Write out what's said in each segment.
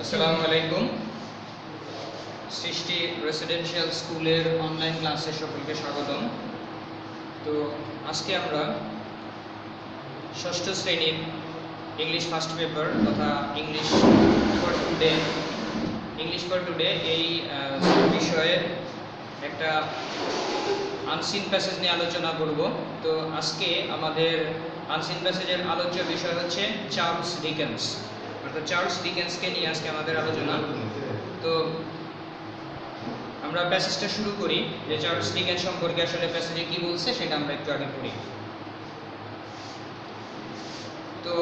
আসসালামু আলাইকুম। সৃষ্টি রেসিডেন্সিয়াল স্কুলের অনলাইন ক্লাসে সকলকে স্বাগতম। তো আজকে আমরা ষষ্ঠ শ্রেণীর ইংলিশ ফার্স্ট পেপার তথা ইংলিশ ফর টুডে এই বিষয়ের একটা আনসিন প্যাসেজ নিয়ে আলোচনা করব। তো আজকে আমাদের আনসিন প্যাসেজের আলোচ্য বিষয় হচ্ছে চার্লস ডিকেন্স, অর্থাৎ চার্লস ডিকেন্সকে নিয়ে আজকে আমাদের আলোচনা। তো আমরা প্যাসেজটা শুরু করি, যে চার্লস ডিকেন্স সম্পর্কে আসলে প্যাসেজে কি বলছে সেটা আমরা একটু আগে পড়ি। তো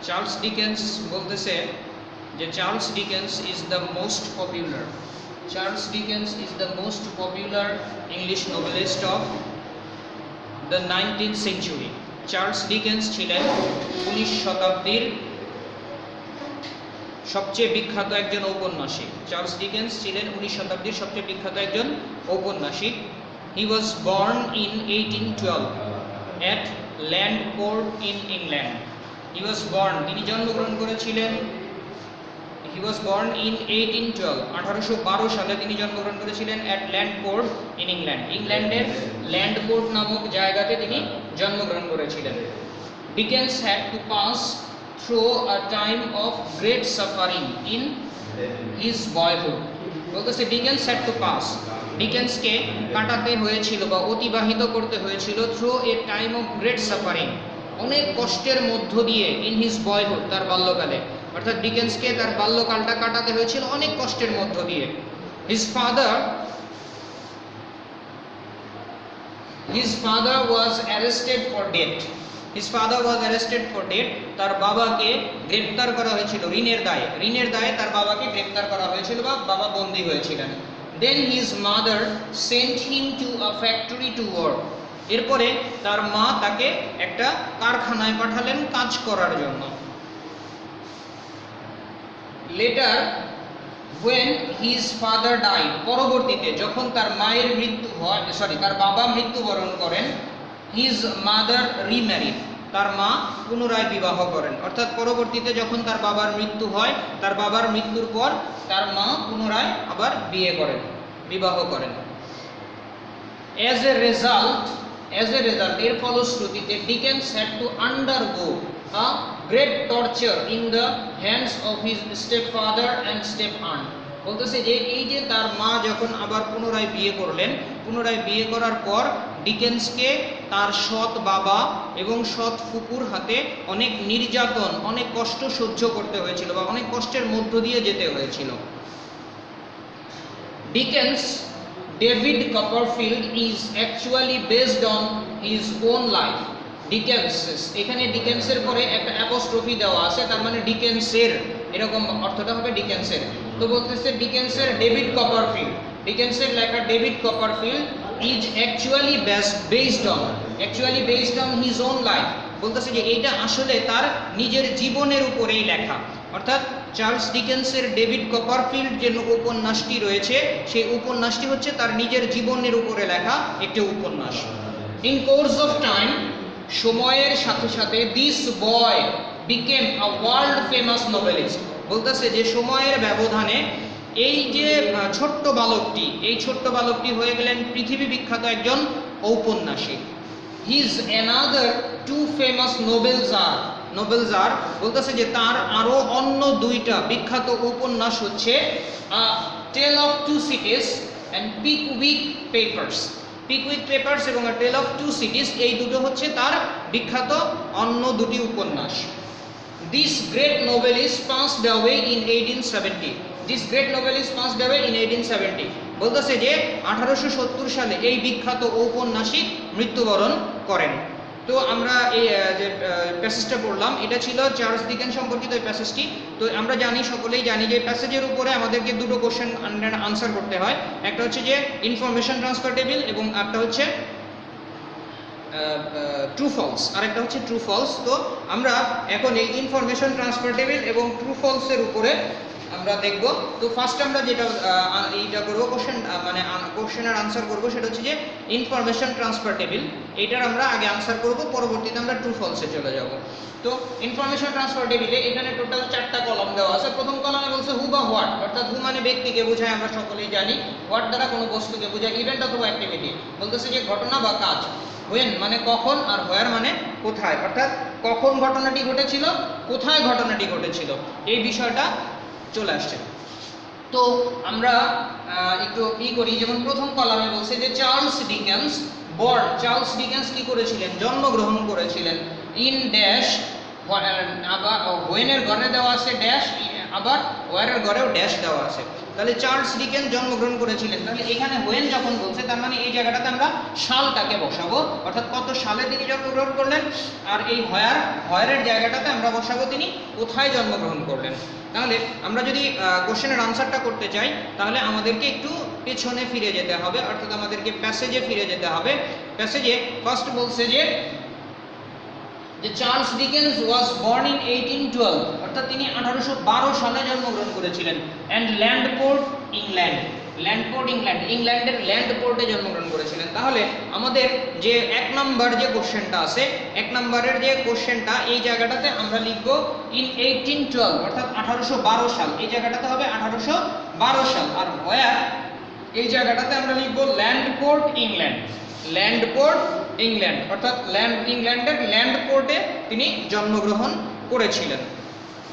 চার্লস ডিকেন্স বলতেছে যে Charles Dickens is the most popular English noblest of the 19th century। Charles Dickens ছিলেন 19 শতাব্দীর সবচেয়ে বিখ্যাত একজন ঔপন্যাসিক। চার্লস ডিকেন্স ছিলেন 19 শতাব্দীর সবচেয়ে বিখ্যাত একজন ঔপন্যাসিক। He was born in 1812 at Landport in England. তিনি জন্মগ্রহণ করেছিলেন হি ওয়াজ বর্ন ইন 1812 1812 সালে তিনি জন্মগ্রহণ করেছিলেন অ্যাট ল্যান্ডপোর্ট ইন ইংল্যান্ড। ইংল্যান্ডের ল্যান্ডপোর্ট নামক জায়গাতে তিনি জন্মগ্রহণ করেছিলেন। Dickens had to pass through a time of great suffering in his boyhood। বলতেছে ডিকেন্স হ্যাড টু পাস, ডিকেন্সকে কাটাতে হয়েছিল বা অতিবাহিত করতে হয়েছিল through a time of great suffering, অনেক কষ্টের মধ্য দিয়ে, ইন হিজ বয়হুড, তার বাল্যকালে, অর্থাৎ ডিকেন্সকে তার বাল্যকালটা কাটাতে হয়েছিল অনেক কষ্টের মধ্য দিয়ে। His father was arrested for death. তার বাবাকে গ্রেফতার করা হয়েছিল ঋণের দায়ে তার বাবাকে গ্রেফতার করা হয়েছিল বা বাবা বন্দী হয়েছিলেন। Then his mother sent him to a factory to work. এরপরে তার মা তাকে একটা কারখানায় পাঠালেন কাজ করার জন্য। Letter when his father died, পরবর্তীতে যখন তার বাবা মৃত্যুবরণ করেন, his mother remarried, তার মা পুনরায় বিবাহ করেন। অর্থাৎ পরবর্তীতে যখন তার বাবার মৃত্যু হয়, তার বাবার মৃত্যুর পর তার মা পুনরায় আবার বিবাহ করেন। As a result, এর ফলশ্রুতিতে Dickens had to undergo a great torture in the hands of his stepfather and step aunt। বলতেছে যে এই যে তার মা যখন আবার পুনরায় বিয়ে করার পর ডিকেন্সকে তার সৎ বাবা এবং সৎ ফুপুর হাতে অনেক নির্যাতন, অনেক কষ্ট সহ্য করতে হয়েছিল বা অনেক কষ্টের মধ্য দিয়ে যেতে হয়েছিল। Dickens David Copperfield is actually based on his own life. এখানে ডিকেন্সের পরে একটা অ্যাপোস্ট্রফি দেওয়া আছে, তার মানে ডিকেন্সের, এরকম অর্থটা হবে ডিকেন্সের। তো বলতেছে ডিকেন্সের লেখা David Copperfield is actually based on his own life. বলতেছে যে এইটা আসলে তার নিজের জীবনের উপরেই লেখা। অর্থাৎ চার্লস ডিকেন্সের ডেভিড কপারফিল্ড যে উপন্যাসটি রয়েছে, সেই উপন্যাসটি হচ্ছে তার নিজের জীবনের উপরে লেখা একটি উপন্যাস। ইন কোর্স অফ টাইম, সময়ের সাথে সাথে this boy became a world famous noblest. বলতেছে যে সময়ের ব্যবধানে এই যে ছোট্ট বালকটি হয়ে গেলেন পৃথিবী বিখ্যাত একজন ঔপন্যাসিক। His another two famous novels are বলতেছে যে তার আরো অন্য দুইটা বিখ্যাত উপন্যাস হচ্ছে tale of two cities and Pickwick papers এবং টেল অফ টু সিটিজ, এই দুটো হচ্ছে তার বিখ্যাত অন্য দুটি উপন্যাস। This great noblest passed away in 1870। বলতেছে যে 1870 সালে এই বিখ্যাত ঔপন্যাসিক মৃত্যুবরণ করেন। তো আমরা এই যে প্যাসেজটা পড়লাম, এটা ছিল চার্লস ডিকেন্স সম্পর্কিত এই প্যাসেজটি। তো আমরা সকলেই জানি যে প্যাসেজের উপরে আমাদেরকে দুটো কোশ্চেন আনসার করতে হয়। একটা হচ্ছে যে ইনফরমেশন ট্রান্সফার টেবিল এবং একটা হচ্ছে ট্রু ফলস, আরেকটা হচ্ছে ট্রু ফলস। তো আমরা এখন এই ইনফরমেশন ট্রান্সফার টেবিল এবং ট্রু ফলসের উপরে আমরা দেখব। তো ফার্স্ট আমরা যেটা এইটা করব, কোশ্চেনের আনসার করব, সেটা হচ্ছে যে ইনফরমেশন ট্রান্সফার টেবিল। এইটার আমরা আগে আনসার করব, পরবর্তীতে আমরা ট্রু ফলসে চলে যাব। তো ইনফরমেশন ট্রান্সফার টেবিলে এখানে টোটাল 4টা কলাম দেওয়া আছে। প্রথম কলামে বলছে হু অথবা হোয়াট, অর্থাৎ হু মানে ব্যক্তিকে বোঝায়, আমরা সকলেই জানি। হোয়াট দ্বারা কোনো বস্তুকে বোঝায়, ইভেন্ট অথবা অ্যাক্টিভিটি। বলতেছে যে ঘটনা বা কাজ। হোয়েন মানে কখন, আর হোয়ার মানে কোথায়, অর্থাৎ কখন ঘটনাটি ঘটেছিল, কোথায় ঘটনাটি ঘটেছিল, এই বিষয়টা চলে আসছে। তো আমরা একটু করি, যেমন প্রথম কলামে বলছে যে Charles Dickens born. Charles Dickens কি করেছিলেন, জন্মগ্রহণ করেছিলেন। ইন ড্যাশ, আবার হোয়েনের ঘরে দেওয়া আছে ড্যাশ, আবার ওয়ারের ঘরেও ড্যাশ দেওয়া আছে। তাহলে চার্লস ডিকেন্স জন্মগ্রহণ করেছিলেন, তাহলে এখানে হোয়েন যখন বলছে তার মানে এই জায়গাটাতে আমরা সালটাকে বসাবো, অর্থাৎ কত সালে তিনি জন্মগ্রহণ করলেন। আর এই হোয়ারের জায়গাটাতে আমরা বসাবো তিনি কোথায় জন্মগ্রহণ করলেন। তাহলে আমরা যদি কোশ্চেনের আনসারটা করতে চাই তাহলে আমাদেরকে একটু পেছনে ফিরে যেতে হবে, অর্থাৎ আমাদেরকে প্যাসেজে ফিরে যেতে হবে। প্যাসেজে ফার্স্ট বলছে যে Charles Dickens was born in 1812, অর্থাৎ তিনি 1812 সালে জন্মগ্রহণ করেছিলেন। And LAN port, England. LAN port, England, ইংল্যান্ডের ল্যান্ডপোর্টে জন্মগ্রহণ করেছিলেন। তাহলে আমাদের যে 1 নম্বর যে কোশ্চেনটা আছে, 1 নম্বরের যে কোশ্চেনটা, এই জায়গাটাতে আমরা লিখবো ইন 1812, অর্থাৎ 1812 সাল, এই জায়গাটাতে হবে 1812 সাল। আর হোয়ার, এই জায়গাটাতে আমরা লিখবো ল্যান্ডপোর্ট, ইংল্যান্ড। ল্যান্ডপোর্ট, ইংল্যান্ড, অর্থাৎ ইংল্যান্ডের ল্যান্ডপোর্টে তিনি জন্মগ্রহণ করেছিলেন।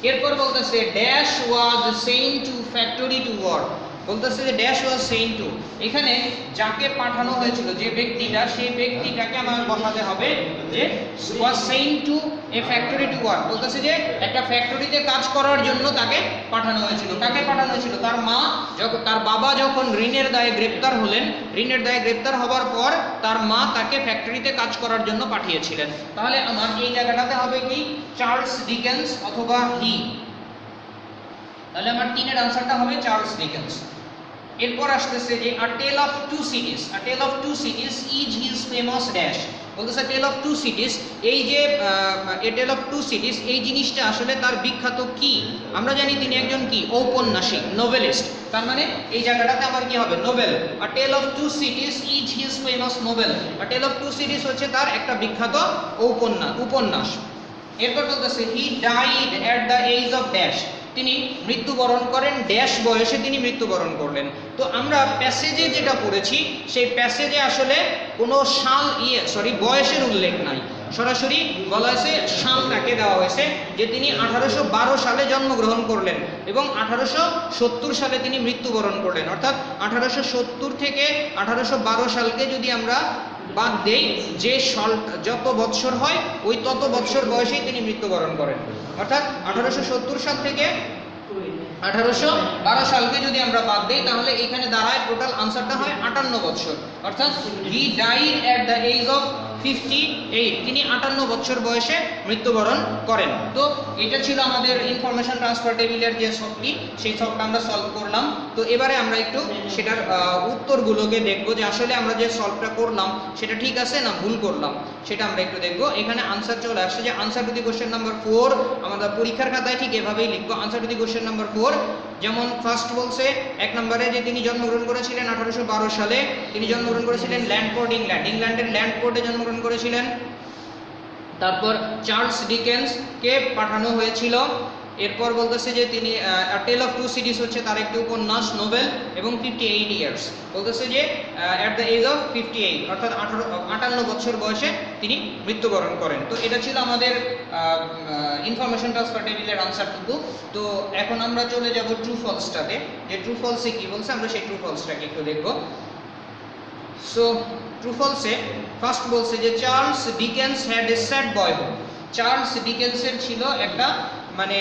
এরপর বলতেছে dash was sent to factory to work. বলতেছে যে ড্যাশ ওয়াজ সেইন টু, এখানে যাকে পাঠানো হয়েছিল, যে ব্যক্তিটা, সেই ব্যক্তিটাকে আমার বসাতে হবে যে was sent to a factory to work. বলতেছে যে একটা ফ্যাক্টরিতে কাজ করার জন্য তাকে পাঠানো হয়েছিল। কাকে পাঠানো হয়েছিল? তার মা, যখন তার বাবা যখন ঋণের দায়ে গ্রেপ্তার হলেন, ঋণের দায়ে গ্রেপ্তার হবার পর তার মা তাকে ফ্যাক্টরিতে কাজ করার জন্য পাঠিয়েছিলেন। তাহলে আমার এই জায়গাটাতে হবে কি চার্লস ডিকেন্স অথবা হি। তাহলে আমার 3-এর আনসারটা হবে চার্লস ডিকেন্স। এরপর আসতেছে যে a tale of two cities. A tale of two cities is his famous dash. বলতেছে টেল অফ টু সিটিজ, এই যে এ টেল অফ টু সিটিজ, এই জিনিসটা আসলে তার বিখ্যাত কি? আমরা জানি তিনি একজন কি ঔপন্যাসিক, নোভেলিস্ট। তার মানে এই জায়গাটাতে আমার কি হবে? Novel. A tale of two cities is his famous novel. A tale of two cities হচ্ছে তার একটা বিখ্যাত উপন্যাস। এরপর বলতেছে he died at the age of dash. তিনি মৃত্যুবরণ করেন, ড্যাশ বয়সে তিনি মৃত্যুবরণ করলেন। তো আমরা প্যাসেজে যেটা পড়েছি, সেই প্যাসেজে আসলে কোনো বয়সের উল্লেখ নাই, সরাসরি বলা হয়েছে সালটাকে দেওয়া হয়েছে যে তিনি 1812 সালে জন্মগ্রহণ করলেন এবং 1870 সালে তিনি মৃত্যুবরণ করলেন। অর্থাৎ 1870 থেকে 1812 সালকে যদি আমরা বাদ দেই, যে সাল যত বৎসর হয় ওই তত বৎসর বয়সেই তিনি মৃত্যুবরণ করেন। অর্থাৎ 1870 সাল থেকে 1812 সালকে যদি আমরা বাদ দেই তাহলে এখানে দাঁড়ায় টোটাল আনসারটা হয় 58 বছর। অর্থাৎ he died at the age of 58, তিনি 58 বছর বয়সে মৃত্যুবরণ করেন। তো এটা ছিল আমাদের ইনফরমেশন ট্রান্সফার টেবিলের যে সবটি, সেই সবটা আমরা সলভ করলাম। তো এবারে আমরা একটু সেটার উত্তরগুলোকে দেখব যে আসলে আমরা যে সলভটা করলাম সেটা ঠিক আছে না ভুল করলাম, সেটা আমরা একটু দেখব। এখানে আনসার চলে আসছে যে answer to the question number 4, আমাদের পরীক্ষার খাতায় ঠিক এভাবেই লিখবো answer to the question number 4। যেমন ফার্স্ট বলছে 1 নম্বরে যে তিনি জন্মগ্রহণ করেছিলেন 1812 সালে, তিনি জন্মগ্রহণ করেছিলেন ল্যান্ডপোর্ট, ইংল্যান্ড, ইংল্যান্ডের ল্যান্ডপোর্টে জন্মগ্রহণ করেছিলেন। তারপর চার্লস ডিকেন্স কে পাঠানো হয়েছিল। এরপর বলতেছে যে তিনি আ টেল অফ টু সিটিজ হচ্ছে তার একটি উপন্যাস, নোবেল, এবং 58 ইয়ার্স। বলতেছে যে অ্যাট দ্য এজ অফ 58, অর্থাৎ 58 বছর বয়সে তিনি মৃত্যুবরণ করেন। তো এটা ছিল আমাদের ইনফরমেশন ট্রান্সফার টেবিলের আনসারটুকু। তো এখন আমরা চলে যাব ট্রু ফলসটাতে, যে ট্রু ফলসে কি বলছে আমরা সেই ট্রু ফলসটাকে একটু দেখব। সো ট্রু ফলসে ফার্স্ট বলছে যে Charles Dickens had a sad boyhood. Charles ডিকেন্সের ছিল একটা মানে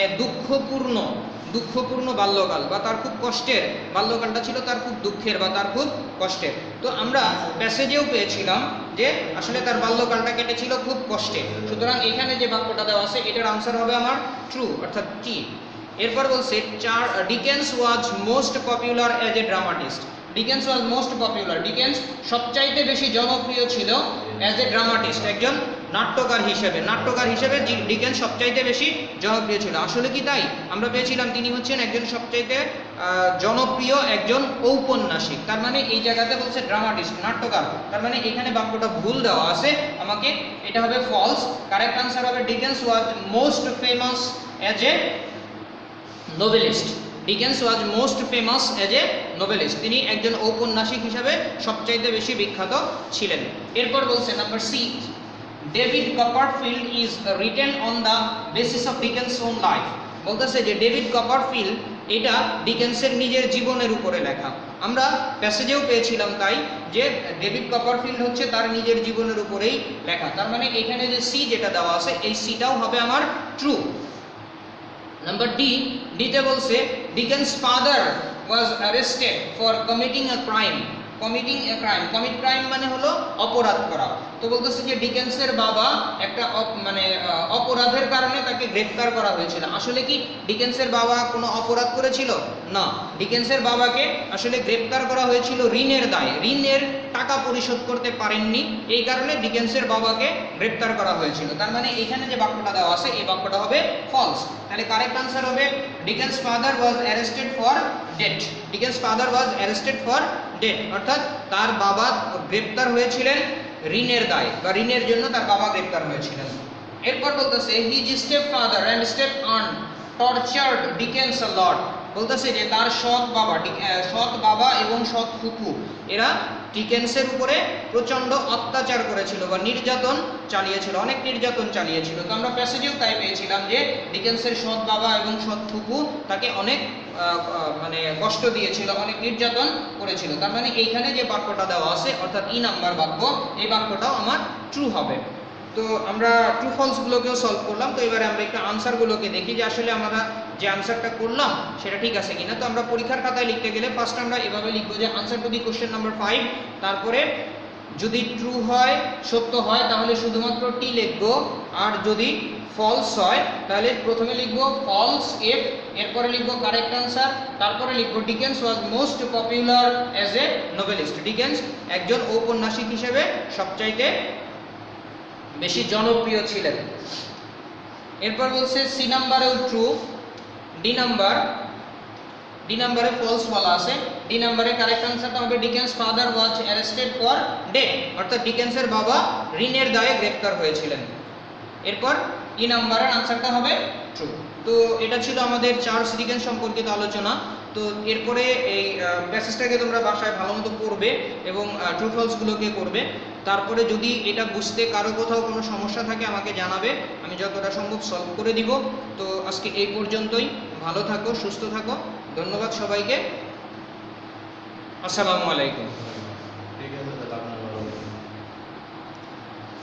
দুঃখপূর্ণ বাল্যকাল, বা তার খুব কষ্টের বাল্যকালটা ছিল, তার খুব দুঃখের বা তার খুব কষ্টের। তো আমরা প্যাসেজেও পেয়েছিলাম যে আসলে তার বাল্যকালটা কেটেছিল খুব কষ্টে। সুতরাং এখানে যে বাক্যটা দেওয়া আছে এটার আনসার হবে আমার ট্রু, অর্থাৎ টি। এরপর বলছে Dickens was most popular as A dramatist. Dickens was most popular, Dickens সবচাইতে বেশি জনপ্রিয় ছিল অ্যাজ এ ড্রামাটিস্ট, একজন নাট্যকার হিসেবে ডিকেন্স সবচাইতে বেশি জনপ্রিয় ছিল। আসলে কি তাই? আমরা পেয়েছিলাম তিনি হচ্ছেন একজন সবচাইতে জনপ্রিয় একজন ঔপন্যাসিক। তার মানে এই জায়গাতে বলছে ড্রামাটিস্ট, নাট্যকার, তার মানে এখানে বাক্যটা ভুল দেওয়া আছে, আমাকে এটা হবে ফলস। কারেক্ট আনসার হবে Dickens was most famous as a novelist. Dickens was most famous as a noblest, তিনি একজন ঔপন্যাসিক হিসাবে সবচাইতে বেশি বিখ্যাত ছিলেন। এরপর বলছে number C, David Copperfield is written on the basis of Dickens own life. বলতেছে যে ডেভিড কপারফিল্ড এটা ডিকেন্সের নিজের জীবনের উপরে লেখা। আমরা প্যাসেজেও পেয়েছিলাম তাই যে ডেভিড কপারফিল্ড হচ্ছে তার নিজের জীবনের উপরেই লেখা, তার মানে এখানে যে সি যেটা দেওয়া আছে এই সিটাও হবে আমার ট্রু। নাম্বার ডিতে বলছে Dickens father was arrested for committing a crime. Commit crime মানে হলো অপরাধ করা। তো বলতেছে যে ডিকেন্সের বাবা একটা অপরাধের কারণে তাকে গ্রেফতার করা হয়েছিল। আসলে কি ডিকেন্সের বাবা কোনো অপরাধ করেছিল? না, ডিকেন্সের বাবাকে আসলে গ্রেফতার করা হয়েছিল ঋণের দায়ে। ঋণের টাকা পরিশোধ করতে পারেননি, এই কারণে ডিকেন্সের বাবাকে গ্রেফতার করা হয়েছিল। তার মানে এখানে যে বাক্যটা দেওয়া আছে এই বাক্যটা হবে ফলস। তাহলে কারেক্ট আনসার হবে Dickens father was arrested for debt. Dickens father was arrested for debt, অর্থাৎ তার বাবা গ্রেফতার হয়েছিলেন ঋণের দায়ে বা ঋণের জন্য তার বাবা গ্রেফতার হয়েছিলেন। এরপর বলতেছে his step father and step aunt tortured Dickens a lot. বলতেছে যে তার সৎ বাবা এবং সৎ ফুফু এরা ডিকেন্সের উপরে প্রচণ্ড অত্যাচার করেছিল বা নির্যাতন চালিয়েছিল, অনেক নির্যাতন চালিয়েছিল। তো আমরা প্যাসেজেও তাই পেয়েছিলাম যে ডিকেন্সের সৎ বাবা এবং সৎ ফুফু তাকে অনেক কষ্ট দিয়েছিল, অনেক নির্যাতন করেছিল। তার মানে এইখানে যে বাক্যটা দেওয়া আছে অর্থাৎ নাম্বার বাক্য, এই বাক্যটাও আমার ট্রু হবে। তো আমরা ট্রু ফলস গুলোকেও সলভ করলাম। তো এবারে আমরা একটু আনসারগুলোকে দেখি যে আসলে আমরা যে আনসারটা করলাম সেটা ঠিক আছে কিনা। তো আমরা পরীক্ষার খাতায় লিখতে গেলে ফার্স্ট আমরা এভাবে লিখবো যে answer to the question number 5, তারপরে যদি ট্রু হয়, সত্য হয় তাহলে শুধুমাত্র টি লিখবো, আর যদি ফলস হয় তাহলে প্রথমে লিখবো ফলস এফ, এরপরে লিখবো কারেক্ট আনসার, তারপরে লিখবো Dickens was most popular as a novelist. ডিকেন্স একজন ঔপন্যাসিক হিসেবে সবচাইতে বেশি জনপ্রিয় ছিলেন। এরপর বলছে সি নাম্বারেও ট্রু, ডি নাম্বারে ফলস বলা আছে। ডি নাম্বারে কারেক্ট আনসারটা হবে Dickens father was arrested for debt, অর্থাৎ ডিকেন্সের বাবা ঋণের দায়ে গ্রেফতার হয়েছিলেন। এরপর ই নাম্বারের আনসারটা হবে ট্রু। তো এটা ছিল আমাদের চার্লস ডিকেন্স সম্পর্কিত আলোচনা। তো এরপরে এই প্যাসেজটাকে তোমরা বাসায় ভালো মতো পড়বে এবং ট্রু ফলসগুলোকে করবে। তারপরে যদি এটা বুঝতে কারো কোথাও কোনো সমস্যা থাকে আমাকে জানাবে, আমি যতটা সম্ভব সলভ করে দিব। তো আজকে এই পর্যন্তই। ভালো থাকো, সুস্থ থাকো। ধন্যবাদ সবাইকে। আসসালামু আলাইকুম।